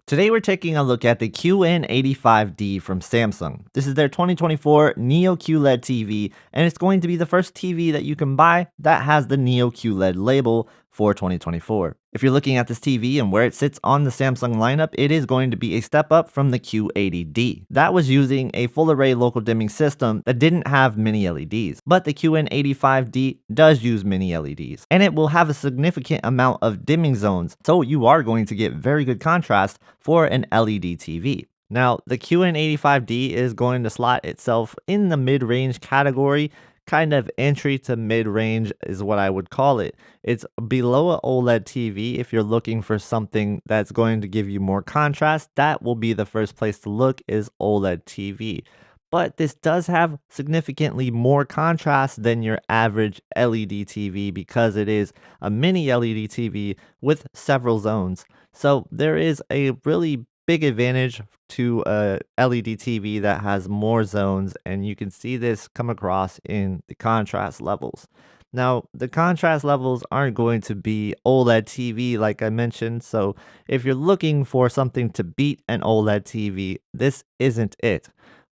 Today we're taking a look at the QN85D from Samsung. This is their 2024 Neo QLED TV, and it's going to be the first TV that you can buy that has the Neo QLED label for 2024. If you're looking at this TV and where it sits on the Samsung lineup, it is going to be a step up from the Q80D. That was using a full array local dimming system that didn't have mini LEDs, but the QN85D does use mini LEDs, and it will have a significant amount of dimming zones, so you are going to get very good contrast for an LED TV. Now, the QN85D is going to slot itself in the mid-range category. Kind of entry to mid-range is what I would call it. It's below an OLED TV. If you're looking for something that's going to give you more contrast, that will be the first place to look, is OLED TV. But this does have significantly more contrast than your average LED TV because it is a mini LED TV with several zones. So there is a really big advantage to a LED TV that has more zones, and you can see this come across in the contrast levels. Now, the contrast levels aren't going to be OLED TV like I mentioned, so if you're looking for something to beat an OLED TV, this isn't it.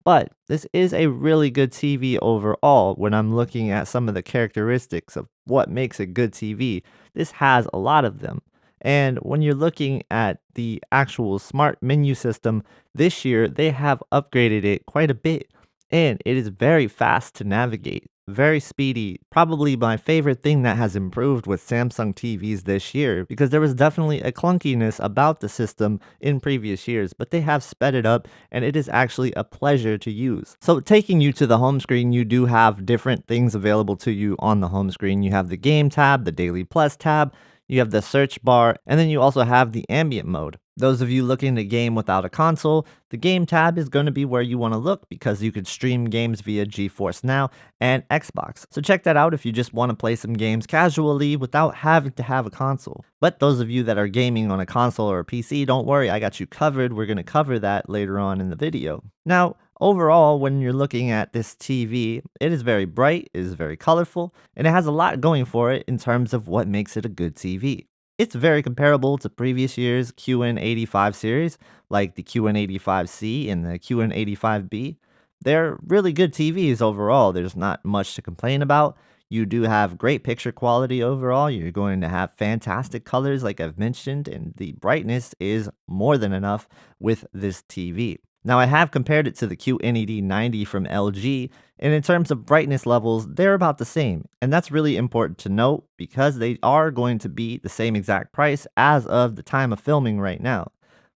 But this is a really good TV overall. When I'm looking at some of the characteristics of what makes a good TV, this has a lot of them. And when you're looking at the actual smart menu system, this year they have upgraded it quite a bit, and it is very fast to navigate, very speedy. Probably my favorite thing that has improved with Samsung TVs this year, because there was definitely a clunkiness about the system in previous years, but they have sped it up and it is actually a pleasure to use. So taking you to the home screen, you do have different things available to you on the home screen. You have the game tab, the daily plus tab, you have the search bar, and then you also have the ambient mode. Those of you looking to game without a console, the game tab is going to be where you want to look because you could stream games via GeForce Now and Xbox. So check that out if you just want to play some games casually without having to have a console. But those of you that are gaming on a console or a PC, don't worry, I got you covered. We're going to cover that later on in the video. Now, overall, when you're looking at this TV, it is very bright, it is very colorful, and it has a lot going for it in terms of what makes it a good TV. It's very comparable to previous year's QN85 series, like the QN85C and the QN85B. They're really good TVs overall. There's not much to complain about. You do have great picture quality overall. You're going to have fantastic colors, like I've mentioned, and the brightness is more than enough with this TV. Now, I have compared it to the QNED90 from LG, and in terms of brightness levels, they're about the same. And that's really important to note because they are going to be the same exact price as of the time of filming right now.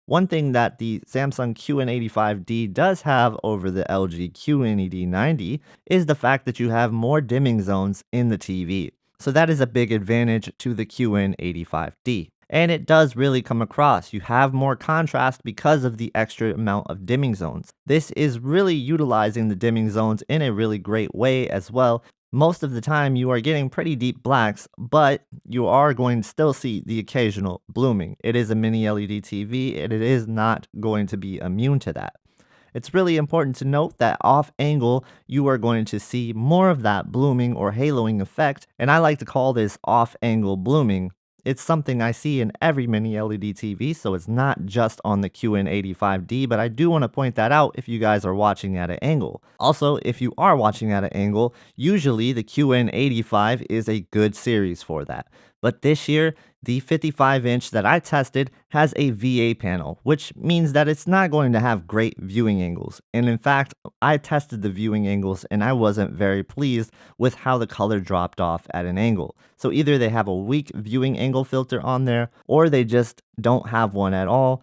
One thing that the Samsung QN85D does have over the LG QNED90 is the fact that you have more dimming zones in the TV. So that is a big advantage to the QN85D. And it does really come across. You have more contrast because of the extra amount of dimming zones. This is really utilizing the dimming zones in a really great way as well. Most of the time you are getting pretty deep blacks, but you are going to still see the occasional blooming. It is a mini LED TV and it is not going to be immune to that. It's really important to note that off angle, you are going to see more of that blooming or haloing effect, and I like to call this off angle blooming. It's something I see in every mini LED TV, so it's not just on the QN85D, but I do want to point that out if you guys are watching at an angle. Also, if you are watching at an angle, usually the QN85 is a good series for that. But this year, the 55-inch that I tested has a VA panel, which means that it's not going to have great viewing angles. And in fact, I tested the viewing angles and I wasn't very pleased with how the color dropped off at an angle. So either they have a weak viewing angle filter on there, or they just don't have one at all.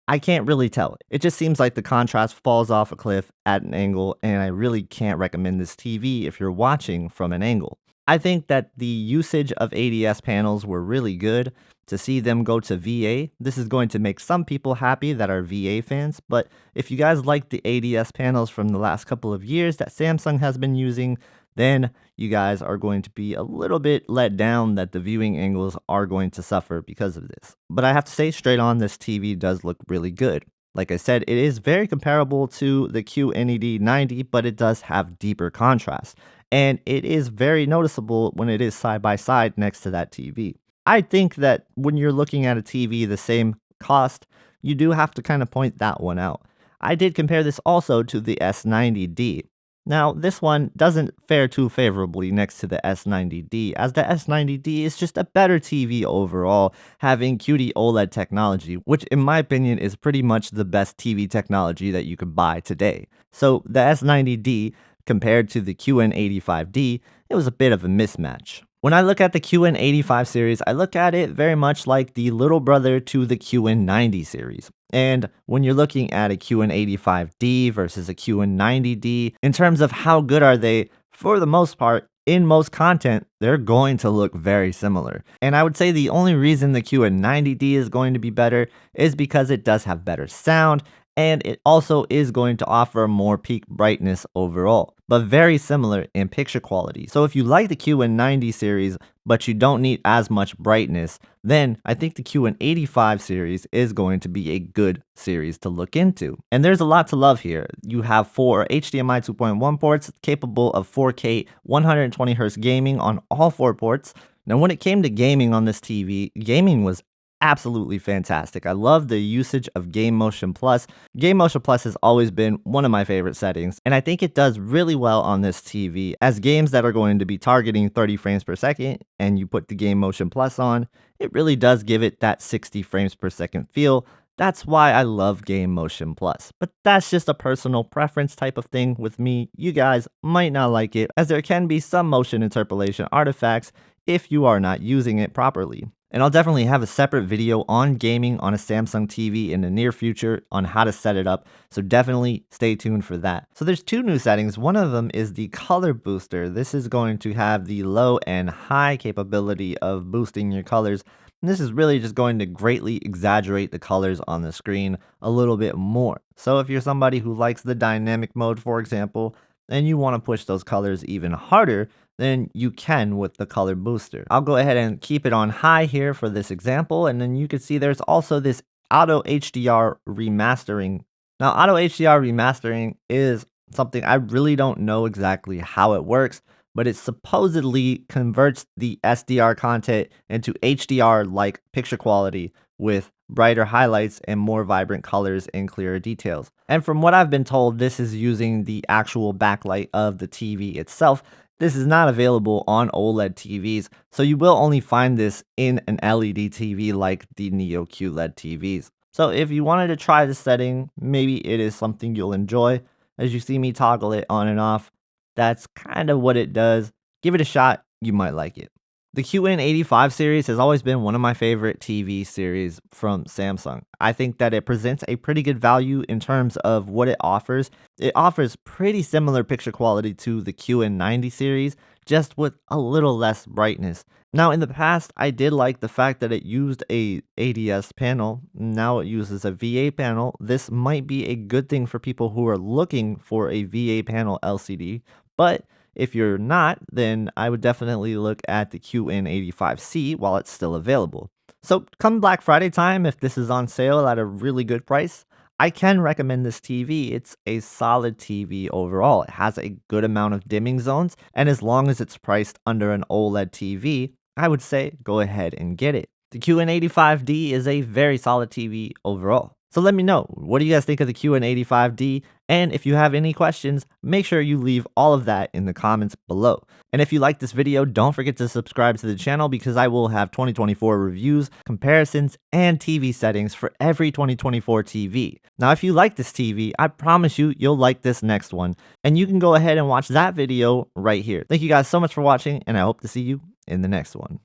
I can't really tell. It just seems like the contrast falls off a cliff at an angle, and I really can't recommend this TV if you're watching from an angle. I think that the usage of ADS panels were really good. To see them go to VA, this is going to make some people happy that are VA fans, but if you guys like the ADS panels from the last couple of years that Samsung has been using, then you guys are going to be a little bit let down that the viewing angles are going to suffer because of this. But I have to say straight on, this TV does look really good. Like I said, it is very comparable to the QNED90, but it does have deeper contrast. And it is very noticeable when it is side by side next to that TV. I think that when you're looking at a TV the same cost, you do have to kind of point that one out. I did compare this also to the S90D. Now, this one doesn't fare too favorably next to the S90D, as the S90D is just a better TV overall, having QD-OLED technology, which in my opinion is pretty much the best TV technology that you could buy today. So the S90D, compared to the QN85D, it was a bit of a mismatch. When I look at the QN85 series, I look at it very much like the little brother to the QN90 series. And when you're looking at a QN85D versus a QN90D, in terms of how good are they, for the most part, in most content, they're going to look very similar. And I would say the only reason the QN90D is going to be better is because it does have better sound, and it also is going to offer more peak brightness overall, but very similar in picture quality. So if you like the QN90 series, but you don't need as much brightness, then I think the QN85 series is going to be a good series to look into. And there's a lot to love here. You have 4 HDMI 2.1 ports capable of 4K 120Hz gaming on all 4 ports. Now, when it came to gaming on this TV, gaming was absolutely fantastic. I love the usage of Game Motion Plus. Game Motion Plus has always been one of my favorite settings, and I think it does really well on this TV, as games that are going to be targeting 30 frames per second and you put the Game Motion Plus on, it really does give it that 60 frames per second feel. That's why I love Game Motion Plus. But that's just a personal preference type of thing with me. You guys might not like it, as there can be some motion interpolation artifacts if you are not using it properly. And I'll definitely have a separate video on gaming on a Samsung TV in the near future on how to set it up, so definitely stay tuned for that. So there's 2 new settings. One of them is the color booster. This is going to have the low and high capability of boosting your colors. And this is really just going to greatly exaggerate the colors on the screen a little bit more. So if you're somebody who likes the dynamic mode, for example, and you want to push those colors even harder, then you can with the color booster. I'll go ahead and keep it on high here for this example, and then you can see there's also this auto HDR remastering. Now, auto HDR remastering is something I really don't know exactly how it works, but it supposedly converts the SDR content into HDR-like picture quality with brighter highlights and more vibrant colors and clearer details. And from what I've been told, this is using the actual backlight of the TV itself. This is not available on OLED TVs, so you will only find this in an LED TV like the Neo QLED TVs. So if you wanted to try this setting, maybe it is something you'll enjoy. As you see me toggle it on and off, that's kind of what it does. Give it a shot, you might like it. The QN85 series has always been one of my favorite TV series from Samsung. I think that it presents a pretty good value in terms of what it offers. It offers pretty similar picture quality to the QN90 series, just with a little less brightness. Now, in the past, I did like the fact that it used a ADS panel. Now it uses a VA panel. This might be a good thing for people who are looking for a VA panel LCD, but if you're not, then I would definitely look at the QN85C while it's still available. So come Black Friday time, if this is on sale at a really good price, I can recommend this TV. It's a solid TV overall. It has a good amount of dimming zones, and as long as it's priced under an OLED TV, I would say go ahead and get it. The QN85D is a very solid TV overall. So let me know, what do you guys think of the QN85D? And if you have any questions, make sure you leave all of that in the comments below. And if you like this video, don't forget to subscribe to the channel, because I will have 2024 reviews, comparisons, and TV settings for every 2024 TV. Now, if you like this TV, I promise you'll like this next one. And you can go ahead and watch that video right here. Thank you guys so much for watching, and I hope to see you in the next one.